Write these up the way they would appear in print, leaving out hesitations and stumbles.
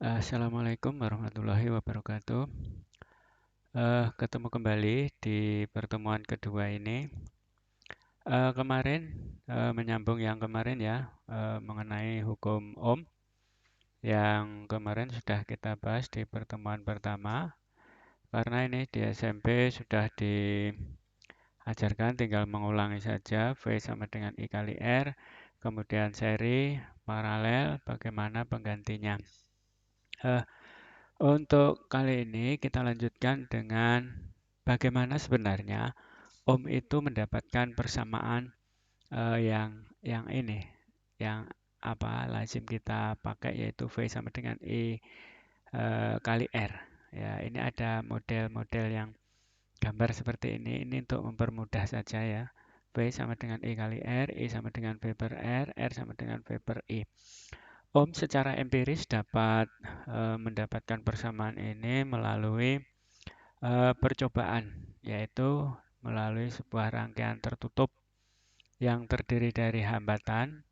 Assalamualaikum warahmatullahi wabarakatuh. Ketemu kembali di pertemuan kedua ini. Kemarin menyambung yang kemarin ya, mengenai hukum Ohm yang kemarin sudah kita bahas di pertemuan pertama. Karena ini di SMP sudah diajarkan, tinggal mengulangi saja V sama dengan I kali R, kemudian seri, paralel, bagaimana penggantinya. Eh, Untuk kali ini kita lanjutkan dengan bagaimana sebenarnya Ohm itu mendapatkan persamaan yang ini, yang apa lazim kita pakai yaitu V sama dengan I kali R. Ya, ini ada model-model yang gambar seperti ini untuk mempermudah saja ya. V sama dengan I kali R, I sama dengan V per R sama dengan V per I. Ohm secara empiris dapat mendapatkan persamaan ini melalui percobaan, yaitu melalui sebuah rangkaian tertutup yang terdiri dari hambatan,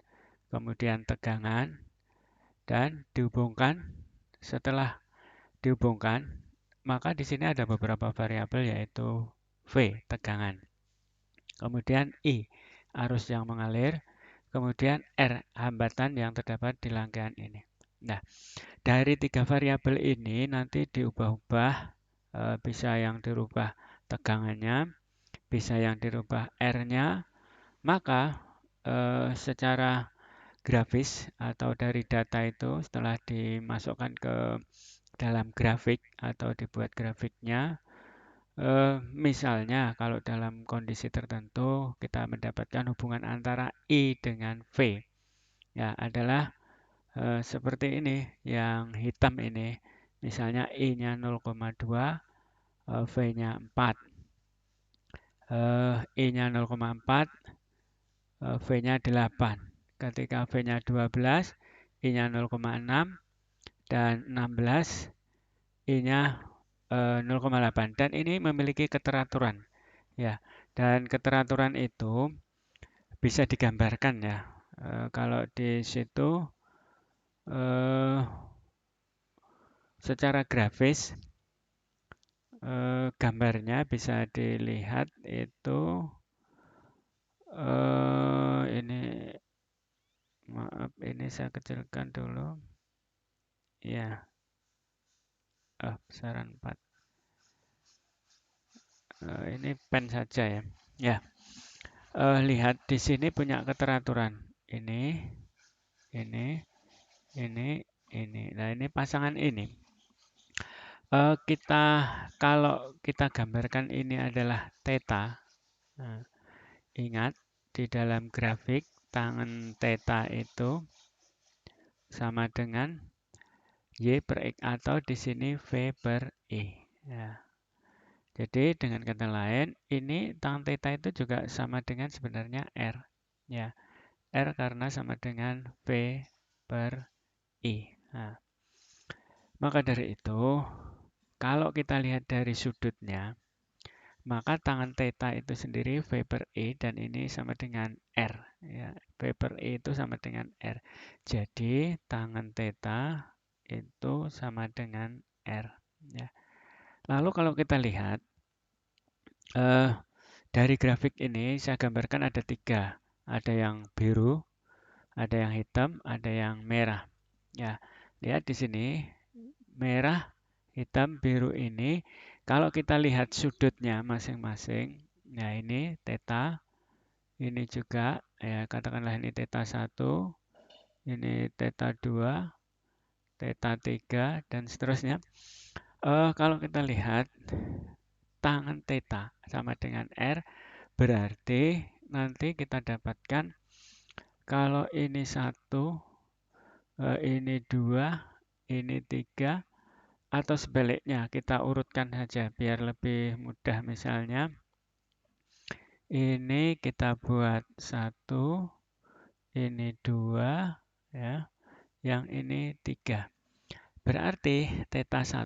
kemudian tegangan, dan dihubungkan. Setelah dihubungkan, maka di sini ada beberapa variabel yaitu V, tegangan, kemudian I, arus yang mengalir, kemudian R, hambatan yang terdapat di rangkaian ini. Nah, dari tiga variabel ini nanti diubah-ubah, bisa yang dirubah tegangannya, bisa yang dirubah R-nya, maka secara grafis atau dari data itu setelah dimasukkan ke dalam grafik atau dibuat grafiknya, misalnya kalau dalam kondisi tertentu kita mendapatkan hubungan antara I dengan V, ya adalah seperti ini, yang hitam ini, misalnya I-nya 0,2, V-nya 4, I-nya 0,4, V-nya 8. Ketika V-nya 12, I-nya 0,6, dan 16, I-nya 0,8. Dan ini memiliki keteraturan. Ya, dan keteraturan itu bisa digambarkan ya. Kalau di situ eh, secara grafis gambarnya bisa dilihat itu ini, maaf, ini saya kecilkan dulu. Ya, besaran 4. Ini pen saja ya. Ya, lihat di sini punya keteraturan. Ini, ini, ini. Nah, ini pasangan ini. Kita kalau kita gambarkan ini adalah theta. Nah, ingat di dalam grafik tangan theta itu sama dengan Y per X atau di sini V per I. Ya. Jadi dengan kata lain, ini tangan theta itu juga sama dengan sebenarnya R. Ya, R karena sama dengan V per I. Nah, maka dari itu, kalau kita lihat dari sudutnya, maka tangan theta itu sendiri V per I dan ini sama dengan R. Ya, V per I itu sama dengan R. Jadi tangan theta itu sama dengan R. Ya. Lalu kalau kita lihat eh, dari grafik ini saya gambarkan ada tiga. Ada yang biru, ada yang hitam, ada yang merah. Ya, lihat di sini merah, hitam, biru ini. Kalau kita lihat sudutnya masing-masing, nah ini theta, ini juga ya katakanlah ini theta 1, ini theta 2, theta 3 dan seterusnya. Kalau kita lihat tangan theta sama dengan R, berarti nanti kita dapatkan kalau ini 1, ini 2, ini 3, atau sebaliknya kita urutkan saja biar lebih mudah. Misalnya ini kita buat 1, ini 2, ya, yang ini 3. Berarti theta 1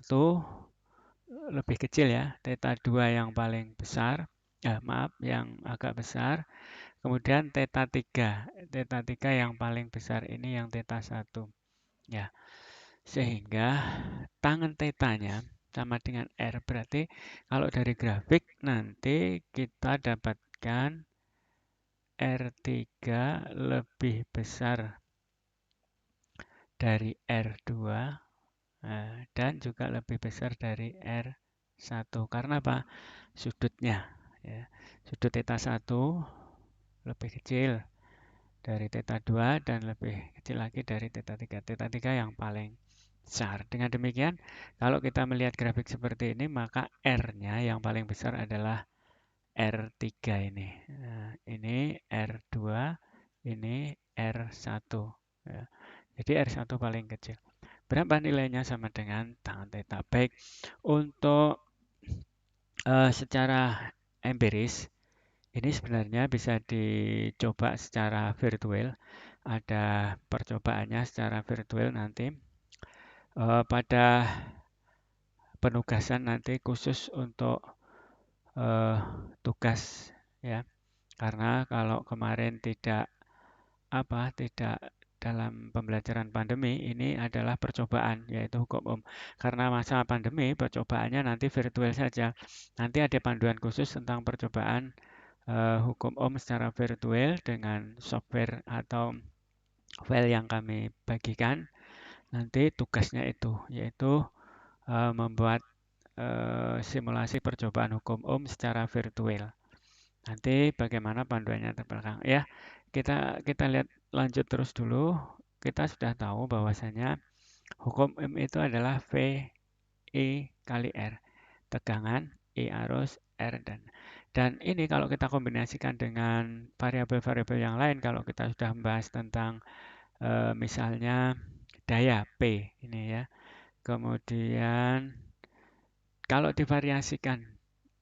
lebih kecil ya, theta 2 yang paling besar, maaf, yang agak besar. Kemudian theta 3 yang paling besar ini yang theta 1. Ya. Sehingga tangan tetanya sama dengan R. Berarti kalau dari grafik nanti kita dapatkan R3 lebih besar dari R2 dan juga lebih besar dari R1. Karena apa? Sudutnya. Ya. Sudut θ 1 lebih kecil dari θ 2 dan lebih kecil lagi dari θ 3. θ 3 yang paling besar. Dengan demikian, kalau kita melihat grafik seperti ini, maka R-nya yang paling besar adalah R3 ini. Nah, ini R2, ini R1. Ya. Jadi R1 paling kecil. Berapa nilainya sama dengan tangan θ. Baik, untuk secara empiris, ini sebenarnya bisa dicoba secara virtual. Ada percobaannya secara virtual nanti. Pada penugasan nanti khusus untuk eh, tugas ya. Karena kalau kemarin tidak dalam pembelajaran pandemi ini adalah percobaan yaitu hukum karena masa pandemi percobaannya nanti virtual saja nanti ada panduan khusus tentang percobaan hukum secara virtual dengan software atau file yang kami bagikan nanti tugasnya itu yaitu membuat simulasi percobaan hukum secara virtual. Nanti bagaimana panduannya terbelakang. Ya, kita lihat lanjut terus dulu. Kita sudah tahu bahwasanya hukum M itu adalah V I kali R. Tegangan I arus R dan ini kalau kita kombinasikan dengan variabel-variabel yang lain kalau kita sudah membahas tentang misalnya daya P ini ya. Kemudian kalau divariasikan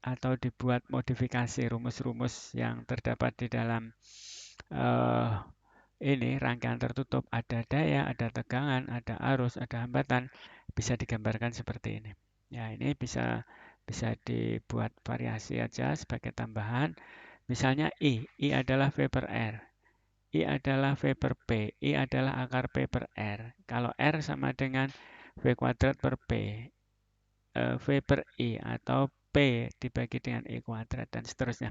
atau dibuat modifikasi rumus-rumus yang terdapat di dalam eh, ini rangkaian tertutup, ada daya, ada tegangan, ada arus, ada hambatan, bisa digambarkan seperti ini. Ya, ini bisa dibuat variasi aja sebagai tambahan. Misalnya I adalah V per R, I adalah V per P, I adalah akar P per R. Kalau R sama dengan V kuadrat per P, V per I atau P dibagi dengan I kuadrat dan seterusnya.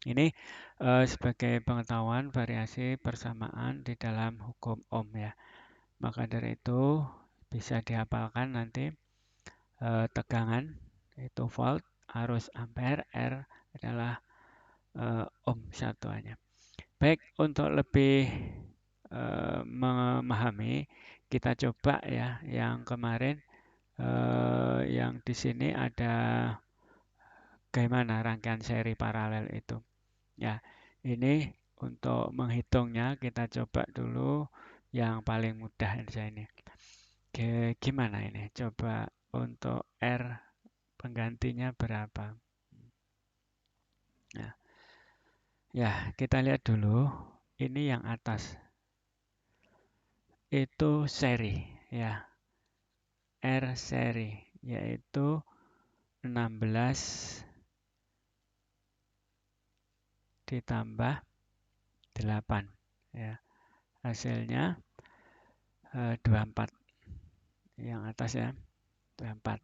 Ini sebagai pengetahuan variasi persamaan di dalam hukum Ohm ya. Maka dari itu bisa dihafalkan nanti tegangan itu volt, arus ampere, R adalah Ohm satuannya. Baik, untuk lebih memahami kita coba ya yang kemarin yang di sini ada bagaimana rangkaian seri paralel itu. Ya, ini untuk menghitungnya kita coba dulu yang paling mudah saja ini. Gimana ini? Coba untuk R penggantinya berapa? Nah, ya, kita lihat dulu. Ini yang atas. Itu seri ya. R seri yaitu 16 ditambah 8 ya. Hasilnya 24 yang atas ya. 24.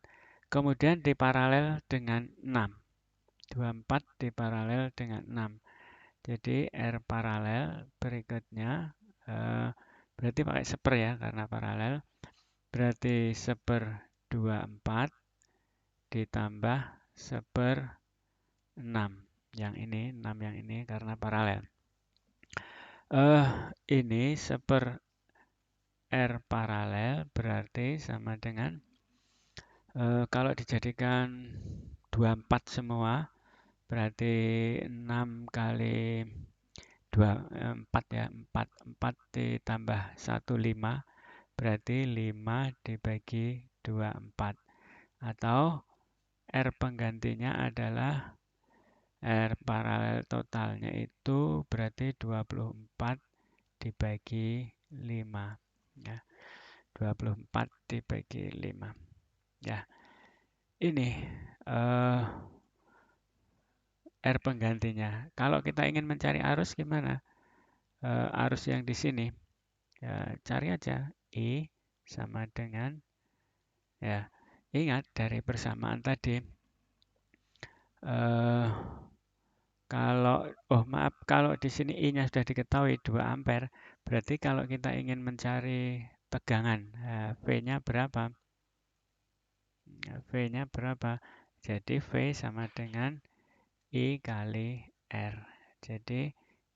Kemudian diparalel dengan 6. 24 diparalel dengan 6. Jadi R paralel berikutnya berarti pakai seper ya karena paralel. Berarti seper 24 ditambah seper 6. Yang ini 6 yang ini karena paralel. Ini seper R paralel berarti sama dengan kalau dijadikan 24 semua berarti 6 kali 2 4 ya 4 ditambah 1 5 berarti 5 dibagi 24 atau R penggantinya adalah R paralel totalnya itu berarti 24 dibagi 5 ya 24 dibagi 5 ya ini R penggantinya. Kalau kita ingin mencari arus gimana? Arus yang di sini. Ya, cari aja I sama dengan, ya, ingat dari persamaan tadi, eh, kalau di sini I-nya sudah diketahui 2 ampere, berarti kalau kita ingin mencari tegangan, V-nya berapa? V-nya berapa? Jadi V sama dengan I kali R. Jadi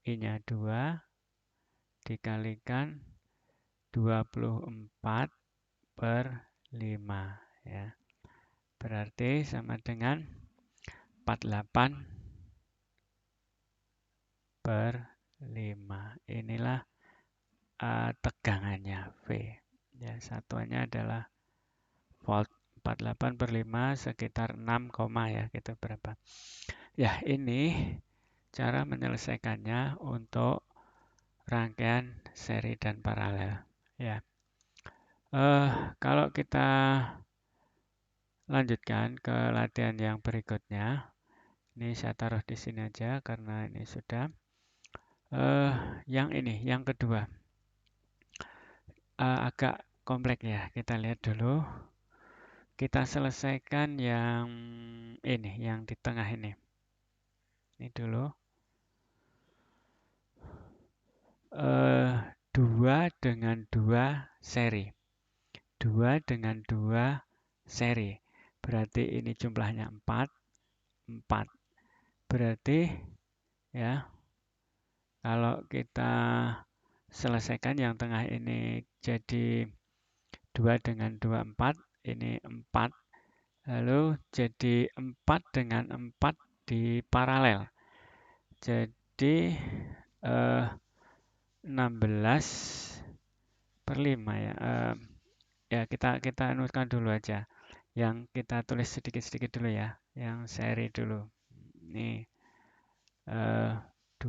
I-nya 2 dikalikan 24 per 5. Ya. Berarti sama dengan 48 per 5. Inilah tegangannya V. Ya, satuannya adalah volt. 48 per 5 sekitar 6, ya, gitu berapa. Ya, ini cara menyelesaikannya untuk rangkaian seri dan paralel. Ya, kalau kita lanjutkan ke latihan yang berikutnya, ini saya taruh di sini aja karena ini sudah. Yang kedua, agak kompleks ya. Kita lihat dulu. Kita selesaikan yang ini, yang di tengah ini. Ini dulu. 2 dengan 2 seri. 2 dengan 2 seri. Berarti ini jumlahnya 4. 4. Berarti ya, kalau kita selesaikan yang tengah ini jadi 2 dengan 2, 4. Ini 4. Lalu jadi 4 dengan 4 di paralel. Jadi 16 per 5 ya. Ya kita anutkan dulu aja. Yang kita tulis sedikit-sedikit dulu ya. Yang seri dulu. Ini 2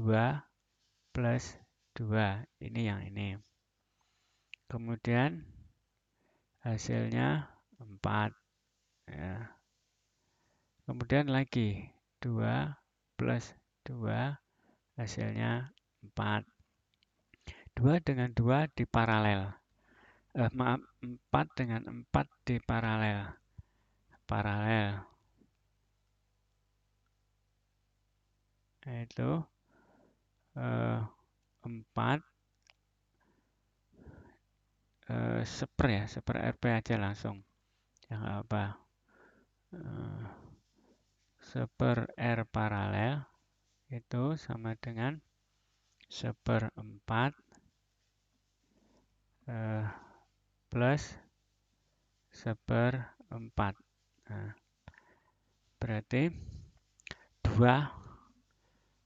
plus 2. Ini yang ini. Kemudian hasilnya 4. Ya. Kemudian lagi 2 plus 2 hasilnya 4. 2 dengan 2 di paralel. Maaf, 4 dengan 4 di paralel. Paralel. Itu 4 seper RP aja langsung. Yang apa? Seper R paralel itu sama dengan seper 4 plus seper 4. Nah, berarti 2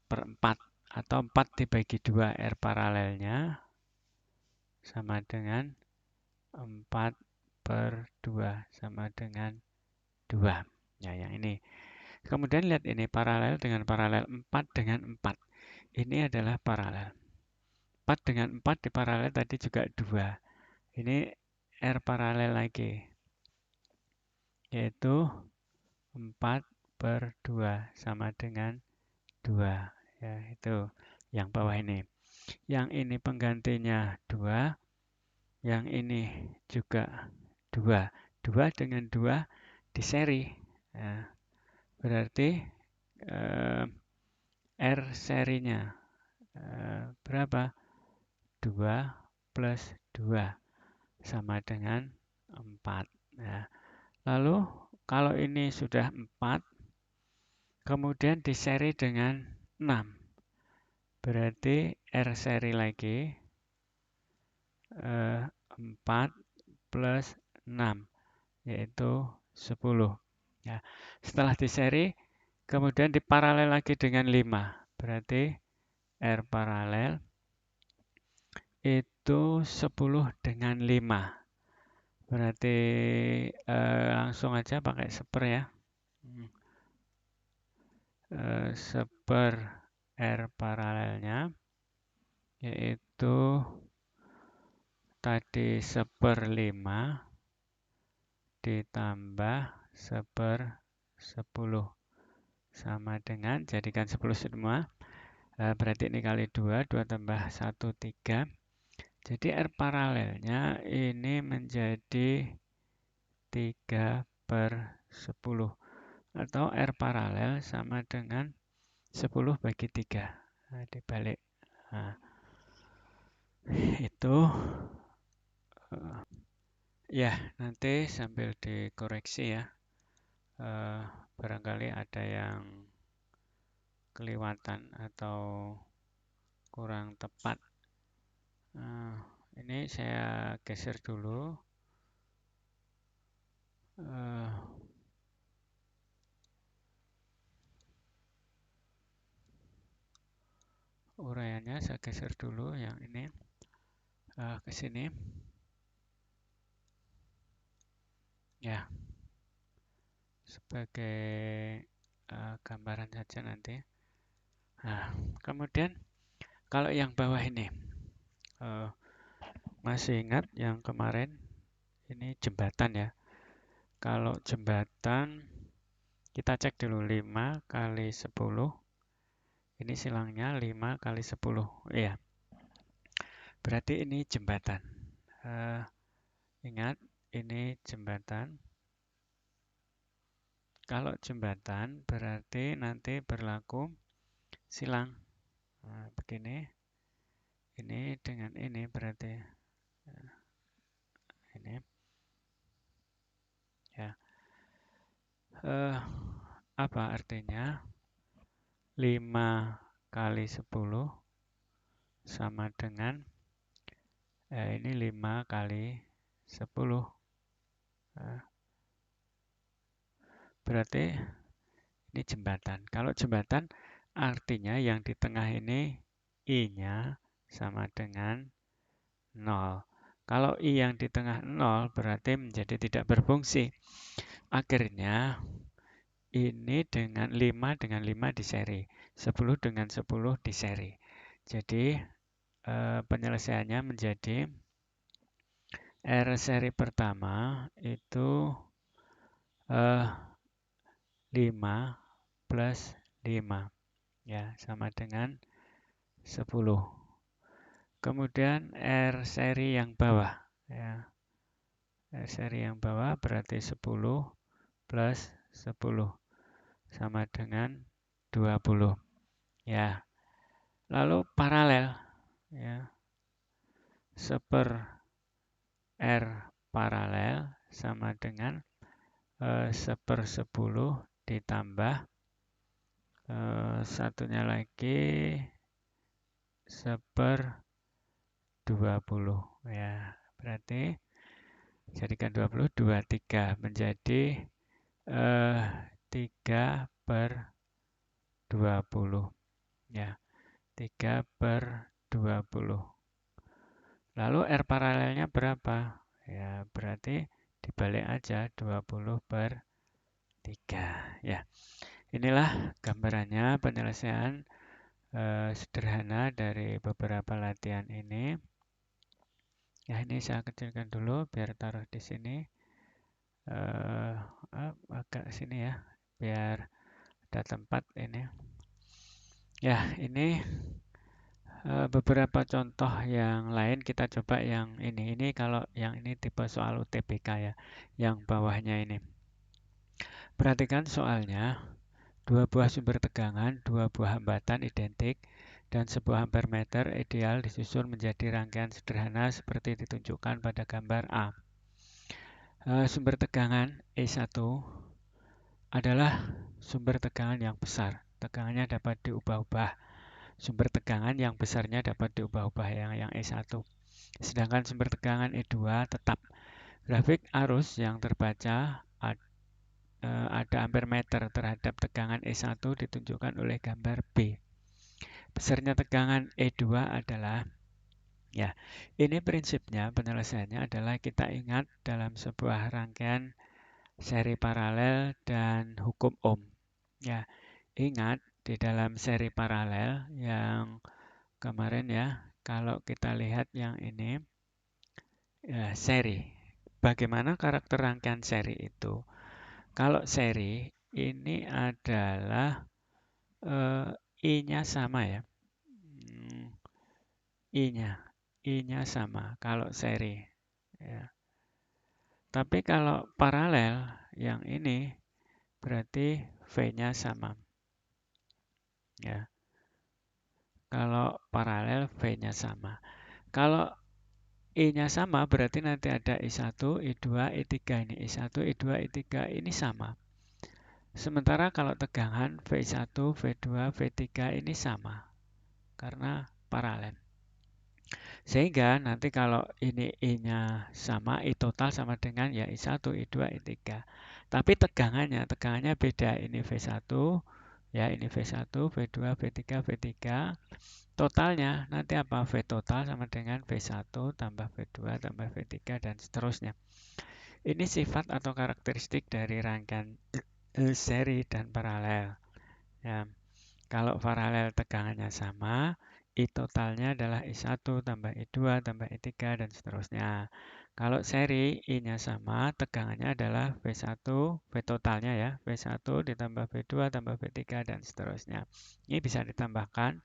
per 4 atau 4 dibagi 2 R paralelnya sama dengan 4 per 2 sama dengan 2. Ya, yang ini. Kemudian lihat ini paralel dengan paralel, 4 dengan 4. Ini adalah paralel. 4 dengan 4 di paralel tadi juga 2. Ini R paralel lagi. Yaitu 4 per 2 sama dengan 2. Ya, itu yang bawah ini. Yang ini penggantinya 2. Yang ini juga 2. 2 dengan 2 di seri. Ya, berarti R serinya berapa? 2 plus 2 sama dengan 4. Nah, lalu kalau ini sudah 4, kemudian diseri dengan 6. Berarti R seri lagi 4 plus 6, yaitu 10. Ya, setelah diseri, kemudian diparalel lagi dengan 5. Berarti R paralel itu 10 dengan 5. Berarti langsung aja pakai seper ya. Seper R paralelnya yaitu tadi seper 5 ditambah seper 10 sama dengan, jadikan 10 semua. Berarti ini kali 2, 2 tambah 1, 3. Jadi R paralelnya ini menjadi 3/10. Atau R paralel sama dengan 10 bagi 3. Nah, dibalik. Nah, itu ya nanti sambil dikoreksi ya. Barangkali ada yang kelewatan atau kurang tepat. Ini saya geser dulu. Uraiannya saya geser dulu yang ini ke sini. Ya, sebagai gambaran saja nanti. Nah, kemudian kalau yang bawah ini, masih ingat yang kemarin ini jembatan ya. Kalau jembatan kita cek dulu 5 kali 10. Ini silangnya 5 kali 10. Iya. Berarti ini jembatan. Ingat, ini jembatan. Kalau jembatan berarti nanti berlaku silang. Nah, begini. Ini dengan ini berarti ini. Ya. Apa artinya? 5 kali 10 sama dengan ini 5 kali 10. Berarti ini jembatan. Kalau jembatan artinya yang di tengah ini I-nya sama dengan 0. Kalau I yang di tengah 0 berarti menjadi tidak berfungsi. Akhirnya ini dengan 5 dengan 5 diseri. 10 dengan 10 diseri. Jadi penyelesaiannya menjadi R seri pertama itu 5 plus 5 ya sama dengan 10. Kemudian R seri yang bawah ya. R seri yang bawah berarti 10 plus 10 sama dengan 20 ya. Lalu paralel ya. 1/R paralel sama dengan 1/10 ditambah satunya lagi 1/20 ya. Berarti jadikan 20 23 menjadi 3/20 ya. 3/20. Lalu R paralelnya berapa? Ya, berarti dibalik aja 20/3 ya. Inilah gambarannya penyelesaian sederhana dari beberapa latihan ini. Ya, ini saya kecilkan dulu biar taruh di sini. Agak sini ya, biar ada tempat ini. Ya, ini beberapa contoh yang lain kita coba yang ini. Ini kalau yang ini tipe soal UTBK ya, yang bawahnya ini. Perhatikan soalnya. Dua buah sumber tegangan, dua buah hambatan identik, dan sebuah ampermeter ideal disusun menjadi rangkaian sederhana seperti ditunjukkan pada gambar A. Sumber tegangan E1 adalah sumber tegangan yang besar. Tegangannya dapat diubah-ubah. Sumber tegangan yang besarnya dapat diubah-ubah yang E1. Sedangkan sumber tegangan E2 tetap. Grafik arus yang terbaca ada ampermeter terhadap tegangan E1 ditunjukkan oleh gambar B. Besarnya tegangan E2 adalah, ya, ini prinsipnya penyelesaiannya adalah kita ingat dalam sebuah rangkaian seri paralel dan hukum Ohm. Ya, ingat di dalam seri paralel yang kemarin ya, kalau kita lihat yang ini, ya, seri. Bagaimana karakter rangkaian seri itu? Kalau seri ini adalah I-nya sama ya. I-nya. I-nya sama kalau seri. Ya. Tapi kalau paralel, yang ini berarti V-nya sama. Ya. Kalau paralel, V-nya sama. Kalau I-nya sama, berarti nanti ada I1, I2, I3 ini. I1, I2, I3 ini sama. Sementara kalau tegangan V1, V2, V3 ini sama. Karena paralel. Sehingga nanti kalau ini I-nya sama, I total sama dengan ya I1, I2, I3. Tapi tegangannya beda. Ini V1, ya ini V1, V2, V3, V3. Totalnya nanti apa? V total sama dengan V1 tambah V2 tambah V3 dan seterusnya. Ini sifat atau karakteristik dari rangkaian seri dan paralel. Ya. Kalau paralel tegangannya sama, I totalnya adalah I1 tambah I2 tambah I3 dan seterusnya. Kalau seri I-nya sama, tegangannya adalah V1, V totalnya ya, V1 ditambah V2 tambah V3 dan seterusnya. Ini bisa ditambahkan,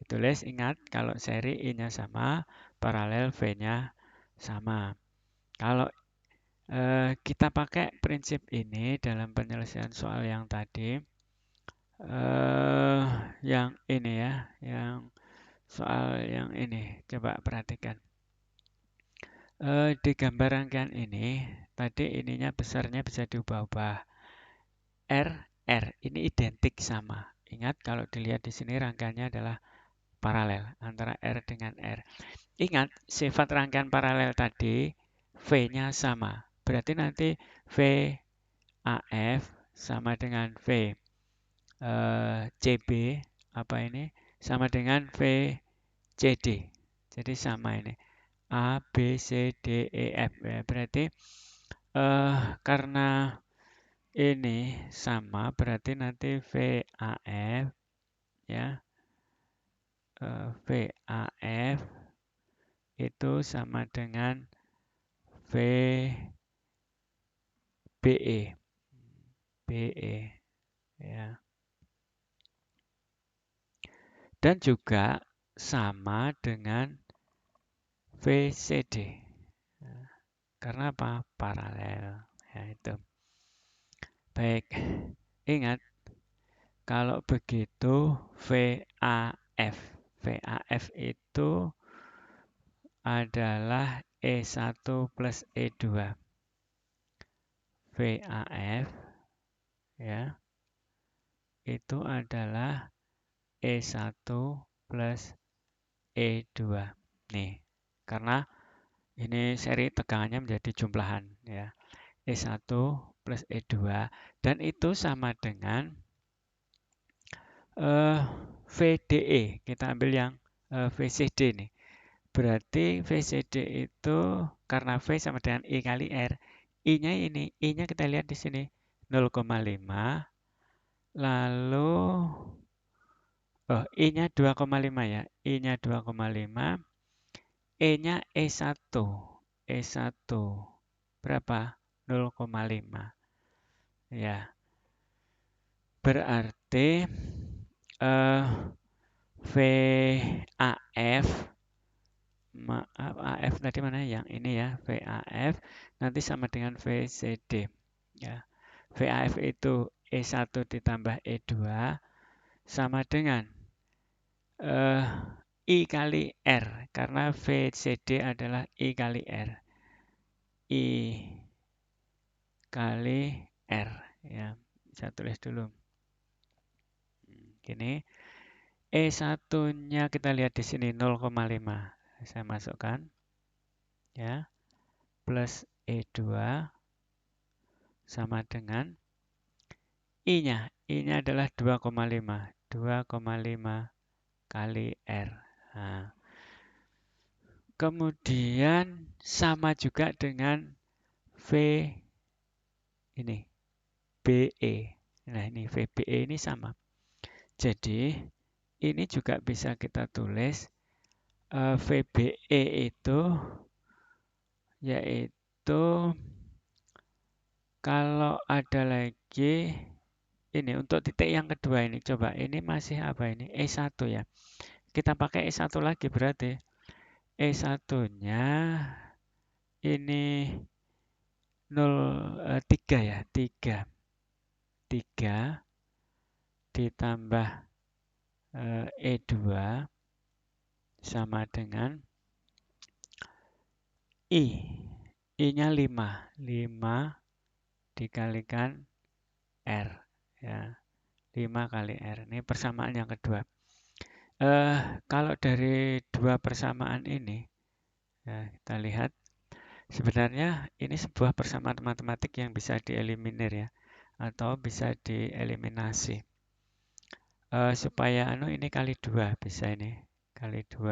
ditulis, ingat kalau seri I-nya sama, paralel V-nya sama. Kalau kita pakai prinsip ini dalam penyelesaian soal yang tadi, yang ini ya, yang soal yang ini, coba perhatikan. Di gambar rangkaian ini, tadi ininya besarnya bisa diubah-ubah. R, R, ini identik sama. Ingat kalau dilihat di sini rangkaiannya adalah paralel antara R dengan R. Ingat, sifat rangkaian paralel tadi, V-nya sama. Berarti nanti VAF sama dengan V CB, apa ini, sama dengan VCD. Jadi sama ini. A, B, C, D, E, F. Ya, berarti karena ini sama, berarti nanti VAF, ya, VAF itu sama dengan VBE, BE, ya. Dan juga sama dengan VCD. Karena apa? Paralel. Ya, itu. Baik, ingat kalau begitu VAF. VAF itu adalah E1 plus E2. VAF ya, itu adalah E1 plus E2. Nih, karena ini seri tegangannya menjadi jumlahan ya. E1 plus E2 dan itu sama dengan VDE. Kita ambil yang VCD nih. Berarti VCD itu karena V sama dengan I kali R. I-nya ini, I-nya kita lihat di sini 0,5. Lalu I-nya 2,5 ya. I-nya 2,5. E-nya E1. E1 berapa? 0,5. Ya. Berarti VAF, maaf, AF tadi mana yang ini ya, VAF nanti sama dengan VCD ya. VAF itu E1 ditambah E2 sama dengan I kali R karena VCD adalah I kali R. I kali R ya. Saya tulis dulu. Gini. E1-nya kita lihat di sini 0,5. Saya masukkan ya. Plus E2 sama dengan I-nya. I-nya adalah 2,5. 2,5 kali R. Nah, kemudian sama juga dengan V ini. BE. Nah, ini VBE ini sama. Jadi, ini juga bisa kita tulis VBE itu yaitu kalau ada lagi ini untuk titik yang kedua ini coba ini masih apa ini E1 ya. Kita pakai E1 lagi berarti E1-nya ini 3 ya, 3. 3 ditambah E2 sama dengan I. I-nya 5. 5 dikalikan R. Ya, 5 kali R. Ini persamaan yang kedua. Kalau dari dua persamaan ini, ya, kita lihat sebenarnya ini sebuah persamaan matematik yang bisa dieliminir ya, atau bisa dieliminasi. Supaya ini kali 2 bisa ini. Kali 2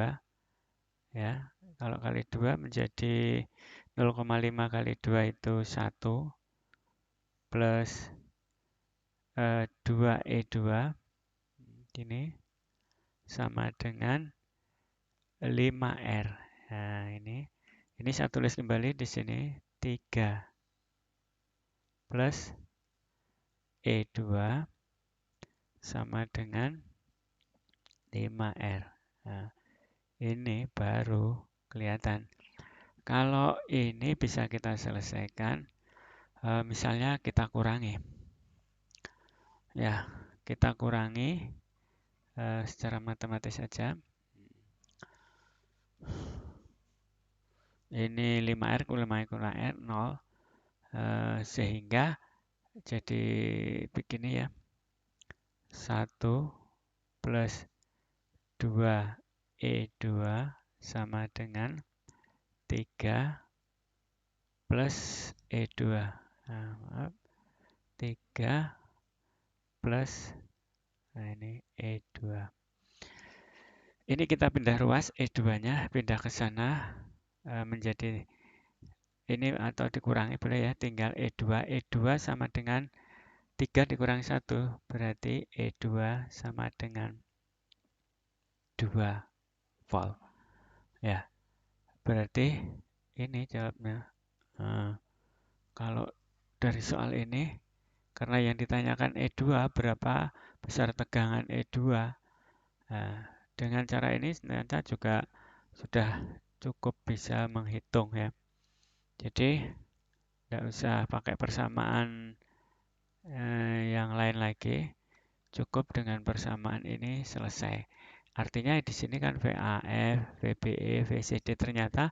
ya. Kalau kali 2 menjadi 0,5 kali 2 itu 1 plus 2E2 ini sama dengan 5R. Nah, ini saya tulis kembali di sini 3 plus E2 sama dengan 5R. Nah, ini baru kelihatan. Kalau ini bisa kita selesaikan, misalnya kita kurangi. Ya, kita kurangi secara matematis saja. Ini 5R kurang 5R 0. Sehingga jadi begini ya. 1 plus 2E2 sama dengan 3 plus E2. Nah, maaf. 3 plus ini E2. Ini kita pindah ruas E2-nya, pindah ke sana menjadi ini atau dikurangi boleh ya, tinggal E2. E2 sama dengan 3 dikurangi 1, berarti E2 sama dengan 2 volt. Ya, berarti ini jawabnya. Kalau dari soal ini, karena yang ditanyakan E2 berapa besar tegangan E2, nah, dengan cara ini ternyata juga sudah cukup bisa menghitung ya. Jadi tidak usah pakai persamaan yang lain lagi, cukup dengan persamaan ini selesai. Artinya di sini kan VAF, VBE, VCD ternyata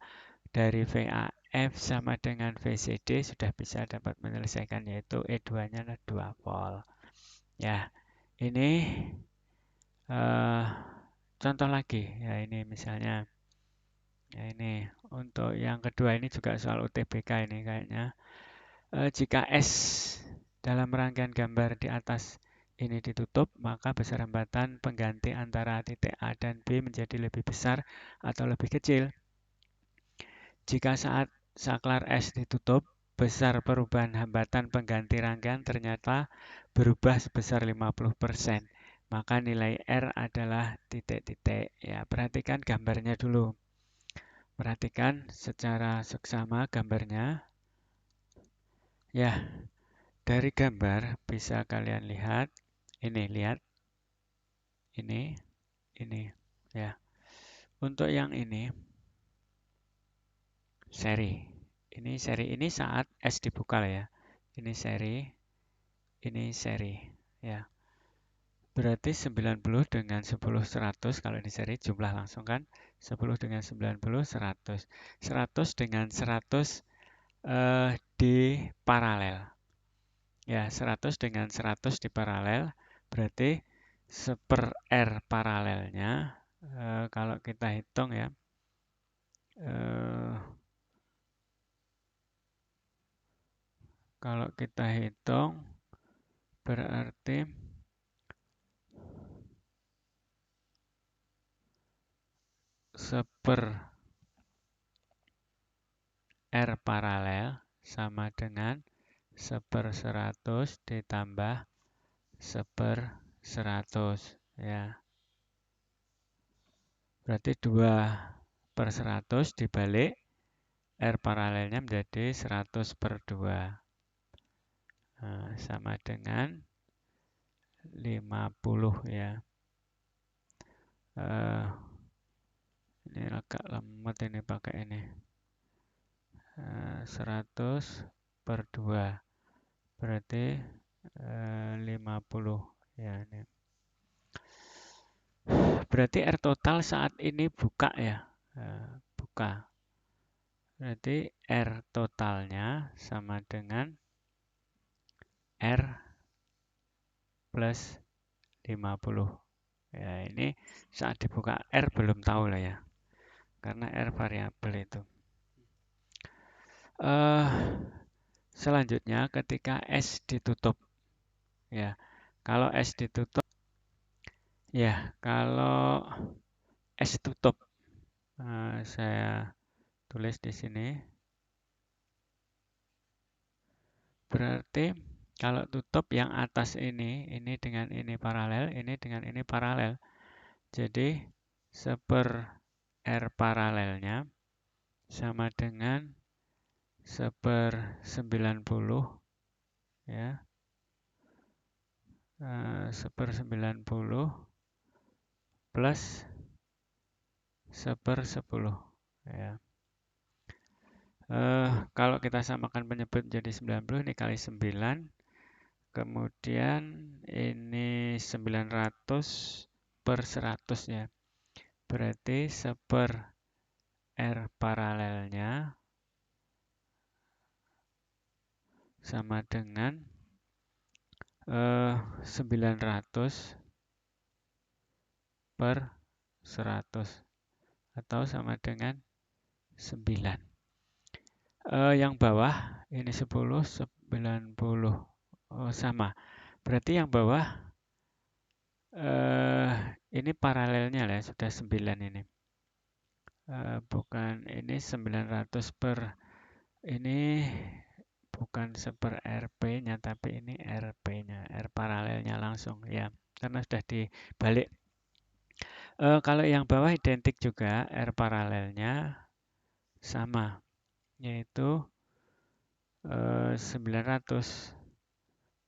dari VAF sama dengan VCD sudah bisa dapat menyelesaikan yaitu E2-nya 2 volt. Ya, ini contoh lagi ya, ini misalnya ya, ini untuk yang kedua ini juga soal UTBK ini kayaknya. Jika S dalam rangkaian gambar di atas ini ditutup, maka besar hambatan pengganti antara titik A dan B menjadi lebih besar atau lebih kecil. Jika saat saklar S ditutup, besar perubahan hambatan pengganti rangkaian ternyata berubah sebesar 50%. Maka nilai R adalah titik-titik. Ya, perhatikan gambarnya dulu. Perhatikan secara seksama gambarnya. Ya, dari gambar bisa kalian lihat. Ini, lihat. Ini. Ya. Untuk yang ini, seri. Ini saat S dibuka lah ya. Ini seri. Ya. Berarti 90 dengan 10 100 kalau ini seri jumlah langsung kan. 10 dengan 90 100. 100 dengan 100 di paralel. Ya, 100 dengan 100 di paralel berarti 1/R paralelnya kalau kita hitung ya. Kalau kita hitung berarti 1/R paralel sama dengan 1/100 ditambah 1/100 ya. Berarti 2/100 dibalik R paralelnya menjadi 100/2. Nah, sama dengan 50 ya. Ini agak lemot ini pakai ini. 100 per 2. Berarti 50. Ya, ini. Berarti R total saat ini buka ya. Buka. Berarti R totalnya sama dengan R plus 50. Ya, ini saat dibuka R belum tahu lah ya. Karena R variabel itu. Selanjutnya ketika S ditutup. Ya, kalau S ditutup, ya kalau S tutup, saya tulis di sini. Berarti kalau tutup yang atas ini dengan ini paralel, ini dengan ini paralel. Jadi seper R paralelnya sama dengan seper 90 ya. Seper 90 plus seper 10 ya. Kalau kita samakan penyebut jadi 90, ini kali 9. Kemudian ini 900 per 100 ya. Berarti seper R paralelnya sama dengan 900 per 100 atau sama dengan 9. Yang bawah ini 10, 90. Oh, sama. Berarti yang bawah ini paralelnya lah, sudah 9 ini. Bukan ini 900 per ini bukan seper RP-nya tapi ini RP-nya, R paralelnya langsung ya. Karena sudah dibalik. Kalau yang bawah identik juga R paralelnya sama, yaitu 900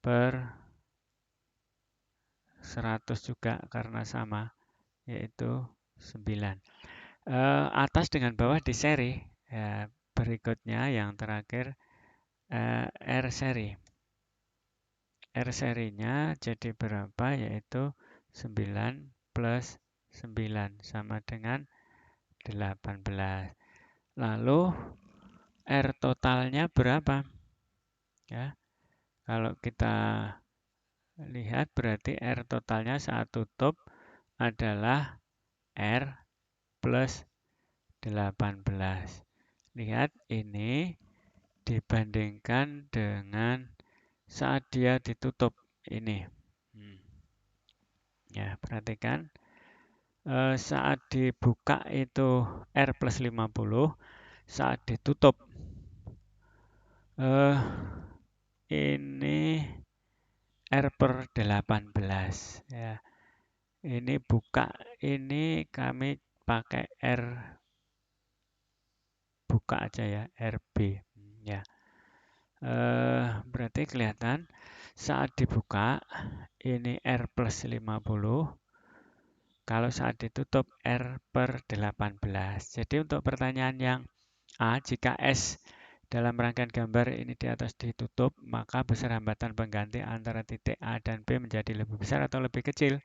per 100 juga karena sama, yaitu 9. Atas dengan bawah di seri. Ya, berikutnya yang terakhir R seri. R serinya jadi berapa? Yaitu 9 plus 9 sama dengan 18. Lalu R totalnya berapa? Ya, kalau kita lihat berarti R totalnya saat tutup adalah R plus 18. Lihat ini dibandingkan dengan saat dia ditutup ini. Ya, perhatikan. Saat dibuka itu R plus 50. Saat ditutup ini R per 18. Ya. Ini buka, ini kami pakai R buka aja ya, RB. Ya. Berarti kelihatan saat dibuka ini R plus 50. Kalau saat ditutup R per 18. Jadi untuk pertanyaan yang A, jika S dalam rangkaian gambar ini di atas ditutup, maka besar hambatan pengganti antara titik A dan B menjadi lebih besar atau lebih kecil.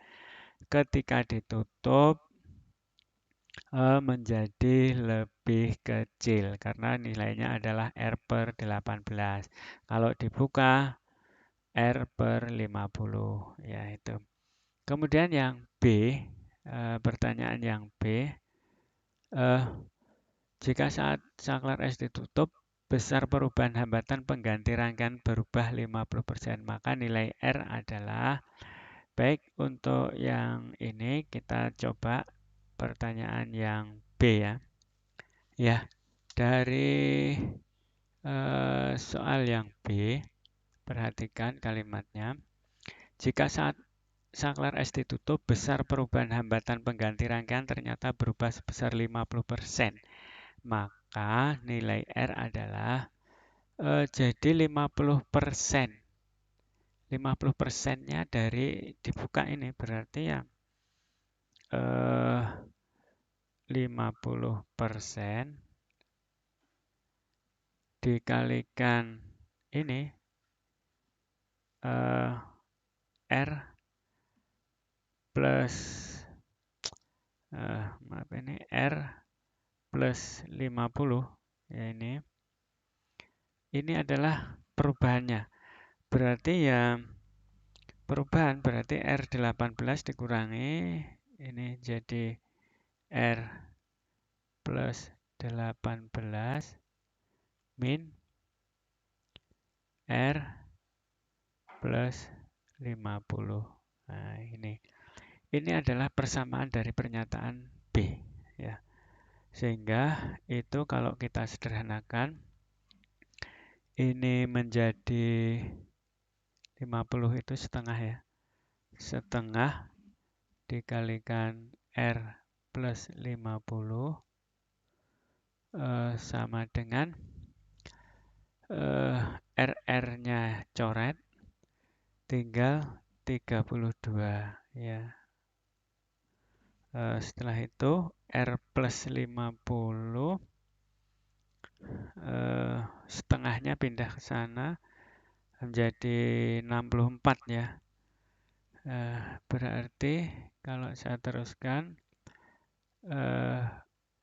Ketika ditutup menjadi lebih kecil karena nilainya adalah R per 18. Kalau dibuka R per 50 ya itu. Kemudian yang B, pertanyaan yang B, jika saat saklar S ditutup besar perubahan hambatan pengganti rangkaian berubah 50%, maka nilai R adalah baik. Untuk yang ini kita coba pertanyaan yang B ya. Ya, dari soal yang B, perhatikan kalimatnya. Jika saat saklar S ditutup, besar perubahan hambatan pengganti rangkaian ternyata berubah sebesar 50%. Maka nilai R adalah jadi 50%. 50%-nya dari dibuka ini berarti ya 50% dikalikan ini R plus maaf ini R plus 50 ya ini adalah perubahannya. Berarti ya perubahan berarti R18 dikurangi ini jadi R plus 18 min R plus 50. Nah, ini adalah persamaan dari pernyataan B ya. Sehingga itu kalau kita sederhanakan ini menjadi 50 itu setengah ya. Setengah dikalikan R plus 50 sama dengan RR-nya coret tinggal 32 ya. Setelah itu R plus 50 setengahnya pindah ke sana menjadi 64 ya. Berarti kalau saya teruskan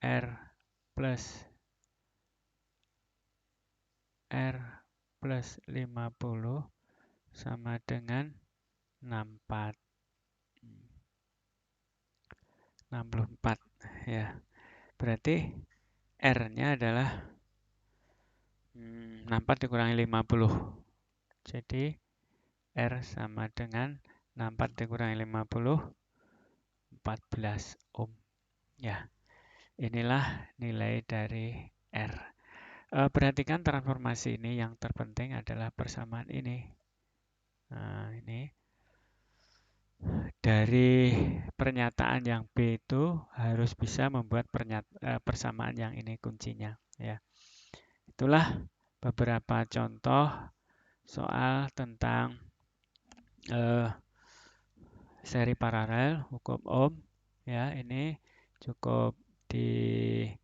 R plus 50 sama dengan 64 ya. Berarti R-nya adalah 64 dikurangi 50. Jadi R sama dengan 64 dikurangi 50 14 ohm. Ya. Inilah nilai dari R. Perhatikan transformasi ini yang terpenting adalah persamaan ini. Nah, ini dari pernyataan yang B itu harus bisa membuat persamaan yang ini kuncinya ya. Itulah beberapa contoh soal tentang seri paralel hukum Ohm ya. Ini cukup dipelajari,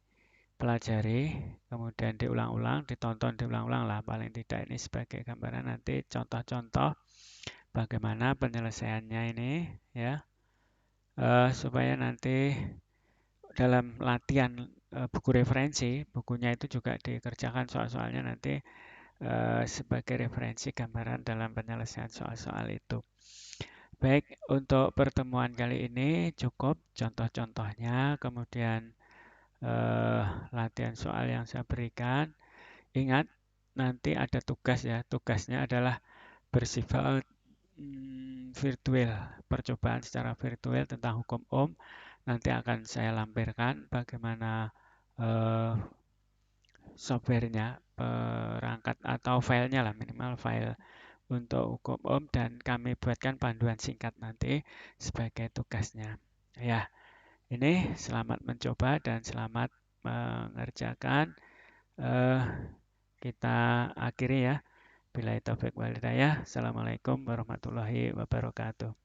kemudian diulang-ulang, ditonton diulang-ulang lah paling tidak. Ini sebagai gambaran nanti contoh-contoh bagaimana penyelesaiannya ini ya. Supaya nanti dalam latihan buku referensi, bukunya itu juga dikerjakan soal-soalnya nanti sebagai referensi gambaran dalam penyelesaian soal-soal itu. Baik, untuk pertemuan kali ini cukup contoh-contohnya, kemudian latihan soal yang saya berikan. Ingat, nanti ada tugas ya. Tugasnya adalah bersifat virtual, percobaan secara virtual tentang hukum Ohm. Nanti akan saya lampirkan bagaimana softwarenya, perangkat atau filenya lah, minimal file untuk hukum Ohm, dan kami buatkan panduan singkat nanti sebagai tugasnya. Ya, ini selamat mencoba dan selamat mengerjakan. Kita akhiri ya. Billahi taufik wal hidayah. Assalamualaikum warahmatullahi wabarakatuh.